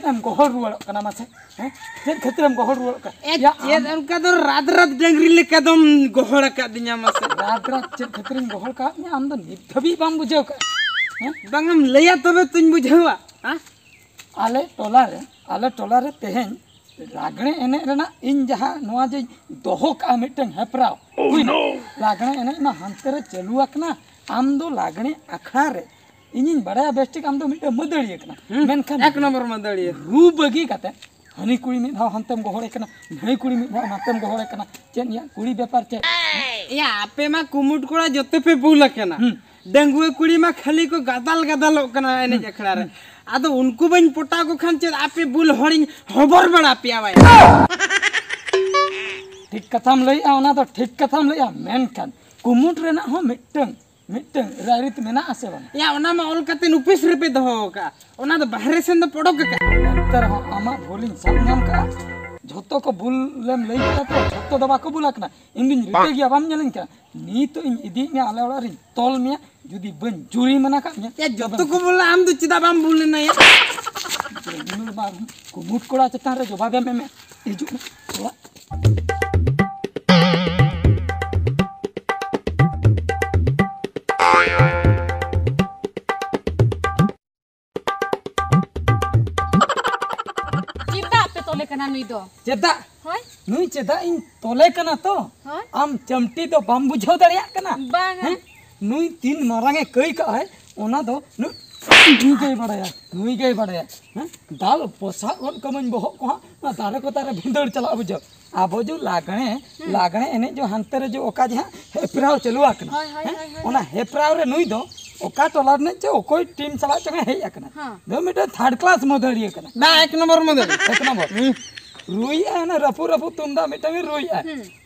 M Gohar रुआड़ कना मासे हैं चेद खातिर एम गोहर रुआड़ का या चेद उनका तो रात रात डंगरी लेका दम गोहर का दिया मासे रात रात चेद खातिर एम गोहर का ने आम दो नित धबी बाम बुझाव का हैं बांगम लैया तबे तुम बुझावा हां आले टोला रे तेहें लागणे एने रेना इन जहां नोआ जे दोहो का मिटन हेपराव हुइना लागणे एने मा हंते रे चालू आकना आम दो लागणे अखड़ा रे इनिन बड़ा बेस्टिक आम दो मिटे मदड़िए कना मेनखान एक नंबर मदड़िए रू बगी काते हनी कुड़ी मिद धाव हंतेम गोहड़े कना नई कुड़ी मिद धाव हंतेम गोहड़े कना चेन या कुड़ी व्यापार चे या आपे मा कुमुट कोड़ा जते पे बुल केना डंगुए कुड़ी मा खाली को गदाल गदाल कना एने जखड़ा रे आदो उनको बन पोटा को खान चे आपे बुल हरिन हबर बड़ा पियावा ठीक कथाम लई आ ओना तो ठीक कथाम लई आ मेनखान कुमुट रेना हो मिटन रारित मेना आसे बन या ओना मा ऑल कते उपिस रुपए दहो का ओना तो बाहर से न पड़ो का अंतर हो आमा बोलिन सब नाम का झोतो को बुललेम लई का तो झोतो दबा को बुलाकना इन दिन रिते गया बाम नेलन का नी तो इन इदी ने आले ओला रिन तोल मिया जुदी बन जुरी मना का या झोतो को बोला हम तो चिदा बाम बुलने ना या नुल बार कुमुट कोड़ा चता रे जवाब में हिजु थोड़ा चेदा नुई चेदा इन तोले कना तो आम चमटी तो बम बुझाव दड़िया कना नुई तीन मारांगे कई का है ओना दो नुई गई बड़ाया दाल पोसा और कमन बहो को ना दारे को तारे भिंदड़ चला बुझो आबो जो लागणे एने जो हंते रे जो ओका जहां हेपराव चलू आकना ओना हेपराव रे नुई दो ओका टोला ने जो कोई टीम चला चंगे हे आकना दो मीटर थर्ड क्लास मदड़ी कना ना एक नंबर मदड़ी रुई है ना रफू तुमदा मिटंग रुई है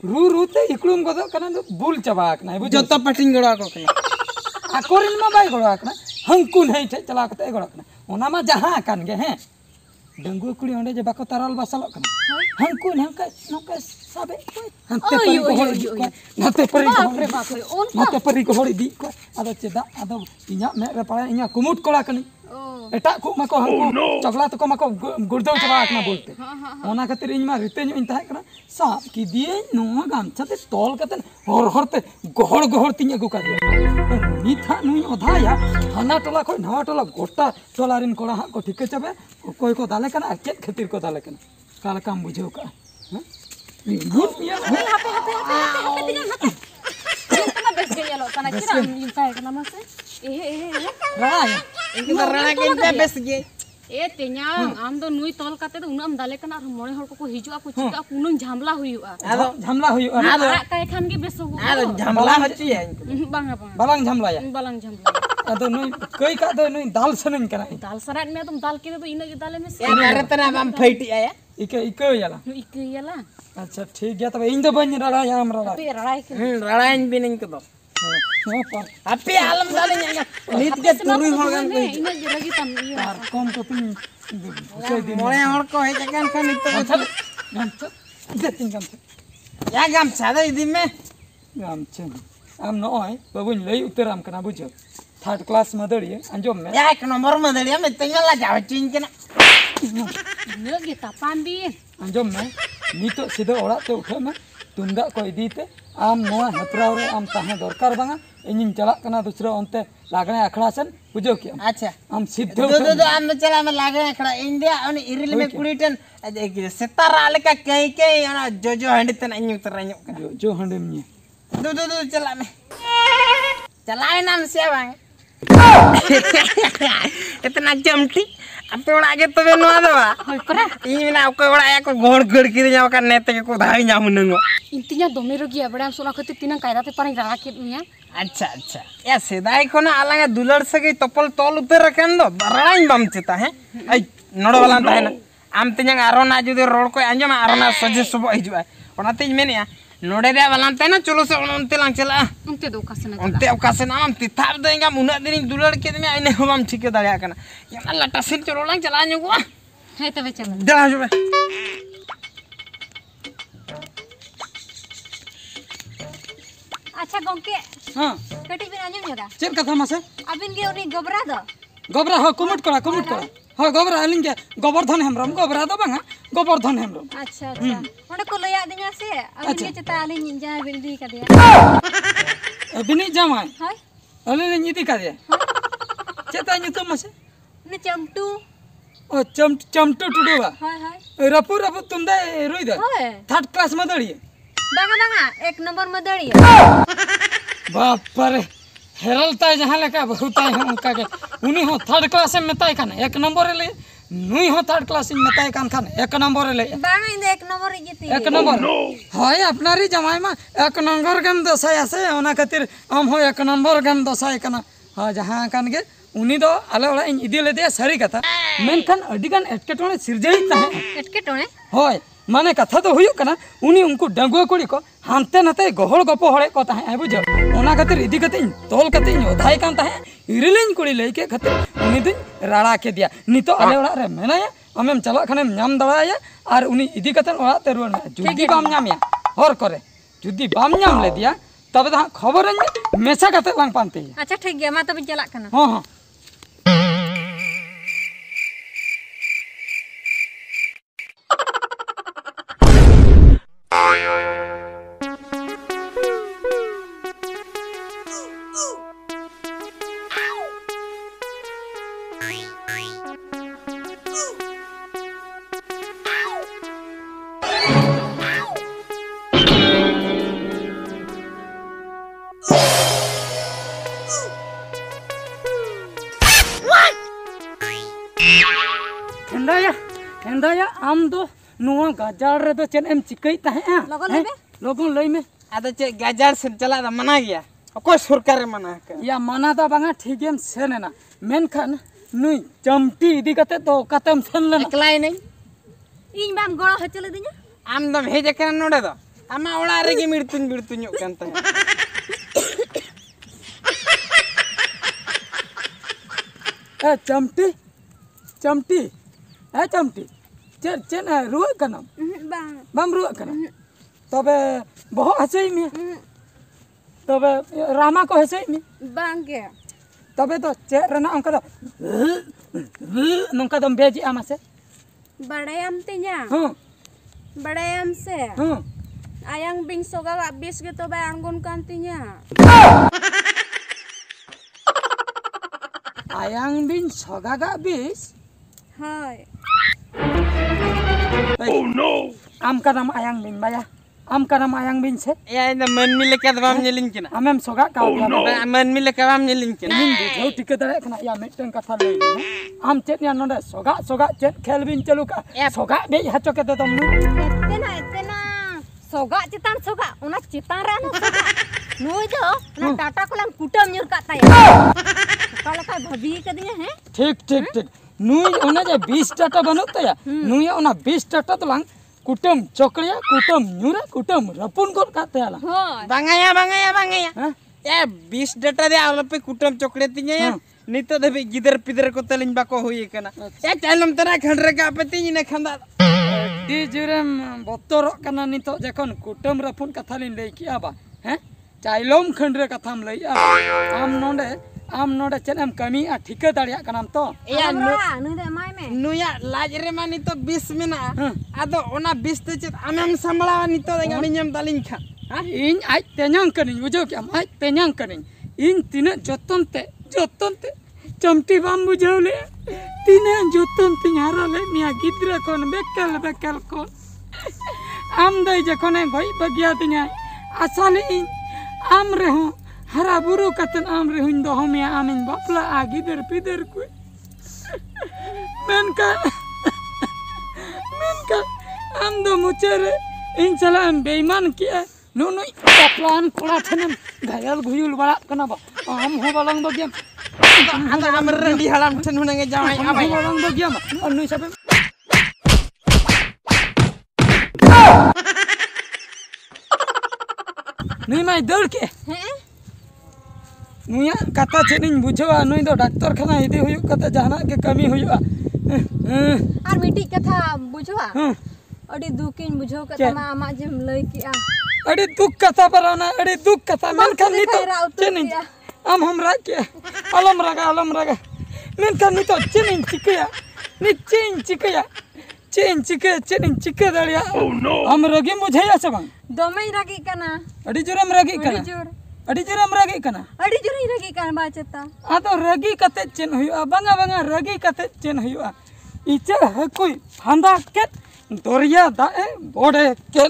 रू ते इकड़ुम गदो कना बुल चबा कना बुझो जतो पटिंग गड़ा को कना आकोरिन मा बाय गड़ा कना हंकु नहीं थे चला कते गड़ा कना ओना मा जहां कान गे हैं डंगु कुड़ी ओंडे जे बाको ताराल बसलो कना हंकु नंका साबे हंते परी को होड़ी नते परी को होड़ी दी को आदो चेदा आदो इnya मे रे पड़ा इnya कुमुट कोड़ा कनी एटा को मको हंकु चगला तो को मको गुरदो चबा कना बोलते ओना खातिर इन मा रिते इन ताहे कना साब की दिए नो गामछा ते तोल कते हर ते गहड़ तिन अगु का दिया नीथा नुई ओधाया हना टोला को नवा टोला गोटा टोला रिन कोड़ा को ठीक चबे कोई को दाले कना चेत खातिर को दाले कना काल काम बुझो का आम दो नुई तोल काते तो उनाम दाले कना मोने हर को हिजुआ को चिका कुनुन झामला हुयुआ झामला हुयुआ आदो काय खान के बेसो आदो झामला हची है बालांग झामला आदो नुई कई का दो नुई दाल सनन कना दाल सराट में तुम दाल के तो इने के दाले में या नरतना बम फैटी आया इके याला अच्छा ठीक गया तब इन दो बन रड़ा हम रड़ा पे रड़ाई के रड़ाइन भी नहीं कदो अपे आलम दाले न्या नीत के तुरुई होगन को इने जरगी तम कम तो तुम मोने हर को है जगन का नीत गमछा देतिन गमछा या गमछा दे इदी में गमछा आम नय बाबुन लई उतराम कना बुझो थर्ड क्लास मदड़िए अंजोम में या एक नंबर मदड़िया में तंगला जाव चिन के ना ने गे तापान भी अंजोम में नीतो सीधे ओड़ा ते उठे में तुंदा को इदीते आम नोआ हेपराव रे आम ताहे दरकार बांगा इनिन चला कना दूसरा ओनते लागणे अखड़ा सन बुझो के अच्छा आम सिद्ध दो आम चला में लागणे अखड़ा इंडिया ओने इरिल में कुड़ीटन सेतारा लेका के ओना जो हंडितन इन उतर न्यो जो हंडेम नी दो चला में चलाए नाम से बांग इतना चमटी अपे ओड़ा के तबे नोआ दवा होय करा इन ना ओके ओड़ा या को घोड़ की जाव का नेते को धाई जाम नंगो इंतिया दोमे रोगिया बड़ा सोना खते तिना कायदा ते पानी राड़ा के मिया अच्छा या सेदाई कोना आलांगा दुलड़ सके तपल तोल उतर रखन दो बराइन बम चता है आई नडो वाला ताहे ना आम तिना आरोना जुदे रोड को अंजम आरोना सजे सुबह हिजुआ ओनाते मेनिया नोडे रे वाला ताहे ना चलो से ओनते लांग चला उनते दो ओकासे आम तिथाब देंगा मुना दिन दुलड़ के में आइने हम ठीक दाया कना या लटा सिर चलो लांग चला नुगो है तबे चल जा जुबे अच्छा गंके हां कटी बिन आजम जदा चेक कथा मासे अबिन गे ओनी गबरा द गोबरा हो कुमुट करा ᱦᱳᱭ ᱜᱚᱵᱨᱟ ᱟᱹᱞᱤᱧ ᱜᱮ ᱜᱚᱵᱚᱨᱫᱷᱚᱱ ᱦᱮᱢᱵᱨᱚᱢ ᱜᱚᱵᱨᱟ ᱫᱚ ᱵᱟᱝᱟ ᱜᱚᱵᱚᱨᱫᱷᱚᱱ ᱦᱮᱢᱵᱨᱚᱢ ᱟᱪᱪᱷᱟ ᱟᱪᱪᱷᱟ ᱚᱸᱰᱮ ᱠᱚ ᱞᱟᱹᱭ ᱟᱹᱫᱤᱧᱟ ᱥᱮ ᱟᱹᱵᱤᱱ ᱜᱮ ᱪᱮᱛᱟ ᱟᱹᱞᱤᱧ ᱡᱟᱦᱟᱸᱭ ᱵᱤᱱ ᱤᱫᱤ ᱠᱟᱫᱮᱭᱟ ᱟᱹᱵᱤᱱᱤᱡ ᱡᱟᱢᱟᱭ ᱦᱳᱭ ᱟᱹᱞᱤᱧ ᱞᱤᱧ ᱤᱫᱤ ᱠᱟᱫᱮᱭᱟ ᱪᱮᱫ ᱛᱟᱭ ᱧᱩᱛᱩᱢ ᱢᱟᱥᱮ ᱩᱱᱤ ᱪᱟᱢᱴᱩ ᱚ ᱪᱚᱢᱴᱩ ᱴᱩᱰᱩᱣᱟ ᱦᱳᱭ ᱦᱳᱭ ᱨᱟᱹᱯᱩᱫ ᱨᱟᱹᱯᱩᱫ ᱛᱩᱢᱫᱟᱭ ᱨᱩᱭᱫᱟ ᱦᱳᱭ 3rd क्लास ᱢᱟᱫᱟᱲᱤᱭᱟ ᱵᱟᱝᱟ ᱵᱟᱝᱟ 1 নম্বর ᱢᱟᱹᱫᱟᱹᱲᱤᱭᱟᱹ बापरे हेरल ताय जहाँ लेका बहुत ताय हम उनका के उनी हो 3rd क्लास में मेताय खान 1 नंबर ले नुई हो 3rd क्लास में मेताय खान 1 नंबर ले बांगा इन 1 নম্বর इजती 1 नंबर हाय अपनारी जमाई में 1 नंबर गम दसाया से ओना खातिर हम हो 1 नंबर गम दसाय कना हां जहाँ कान के उनी दो आले ओला इन इदी ले दे सारी कथा मेनखान अडिगान एटकेटोने सिरजई ताहे एटकेटोने होय माने कथा तो हुयुक कना उनी उनको डंगुआ कुड़ी को हानते नाते गोहल गपो हड़े को ताहे बुझो ओना खातिर इदी कते तोल कते ओधाय कान ताहे इरिलिन कुड़ी लइके खातिर उनी दिन राड़ा के दिया नितो आले ओड़ा रे मेनाया आमेम चला खानेम नाम दड़ाया और उनी इदी कते ओड़ा ते रुवन जुदी बाम नामया हर करे जुदी बाम नाम ले दिया तबे दा खबर मेसा कते लांग पानते अच्छा ठीक गया मा तबे चला कना हां हां हेंदाया आम दो नुआ गाजार रे दो चेन एम चिकई ताहे लगन लेबे लोगन लई में आदो चे गाजार से चला दा मना गया कोई सरकार मना कर या मना दा बांगा ठीकेम सेनेना मेनखान नुई चमटी इदी कते तो कतम सेन लेना एकलाई नहीं इन बाम गळो हचले दि냐 आम दम हेज कर नोडे दो आमा ओड़ा रे के मिड़तुन कांता ए चमटी चमटी ए चमटी चेन चेन रुआ कना बांग बाम रुआ कना तबे बहुत हसई में तबे रामा को हसई में बांग के तबे तो चे रना अंका दो नंका दम बेजी आमा से बड़ायम तिnya हां बड़ायम से हां ayang bing soga abis gitu ba anggun kantinya ayang bin sogaga bis hai oh no am ka nam ayang bin baya am ka nam ayang bin se या इन मन मिले के दबाम नेलिन किना amem soga ka मन मिले के दबाम नेलिन किना इन बुझौ टिके दरे खना या मेटन कथा लई am chet ya nonde soga soga chet khel bin chalu ka soga be hacho ke dom nu etena soga citan soga una citan rano soga nuy do na tata kolam kutam nyur ka taya kala ka bhabi kadinya he ठीक ठीक ठीक नुई ओना जे 20 टाटा बनत तया नुई ओना 20 Tata तलांग कुटम चोकड़िया कुटम Neura कुटम रपुन कोन का तयाला hoy बांगाया ए 20 data दे आलपे कुटम चोकड़े तिnya नितो दबे गिदर पिदर को तलिन बाको होई कना ए चालम तरा खंडरे का आपति ने खंदा दी जुरेम बत्तरो कना नितो जखन कुटम रपुन कथा लिन लई किया बा हैं चाइलोम खंडरे कथाम लई आम नोडे चेनम कमी आ ठिके दाड़िया कनाम तो ya nu de mai me नुया लाज रे मा नितो 20 मेना आदो ओना 20 ते चेत आमेम संभला नितो गाड़ी नेम दालिन खा इन आज तेन्यांग कनिन बुझो क्या आज तेन्यांग कनिन इन तीन जतन ते चमटी बाम बुझौले तीन जतन ते हारा ले मिया गिद्रा कोन बेकल कोन आम दई जखने गई बगिया तिया आसाली इन आम रे हो हरा बुरु कतन आम रे हुन दो हमिया आमिन बापला आ गिदर पिदर को मेनका आम दो मुचेरे इन चला बेईमान किया नुनु बापलान कोड़ा ठनम घायल घुयुल बड़ा कना बा आम हो बलंग दो गेम आदा आम रेडी हलाम ठन हुनगे जावाई आबा बलंग दो गेम और नुई सबे नुई माई दौड़ के नुया कथा चेनिन बुझवा नुई दो डॉक्टर खाना इदी हुयु कते जाना के कमी हुयुआ ar miti katha bujwa adi dukin bujho kata ma ama jem lay ki a अरे दुख कथा बराना अरे दुख कथा मन खानी तो चेनिन हम हमरा के अलम रगा मेन खानी तो चेनिन चिकिया चेन चिकया चेन चिके दाड़िया हम रगी मुझे से बांग दोमे रगी कना अड़ी जोरम रगी कना अड़ी जोरम रगी कना अड़ी जोरी रगी कना बाचता आदो रगी कते चेन हुआ बांगा बांगा रगी कते चेन हुआ इचे हकुई फांदा के दरिया दाए बोड़े के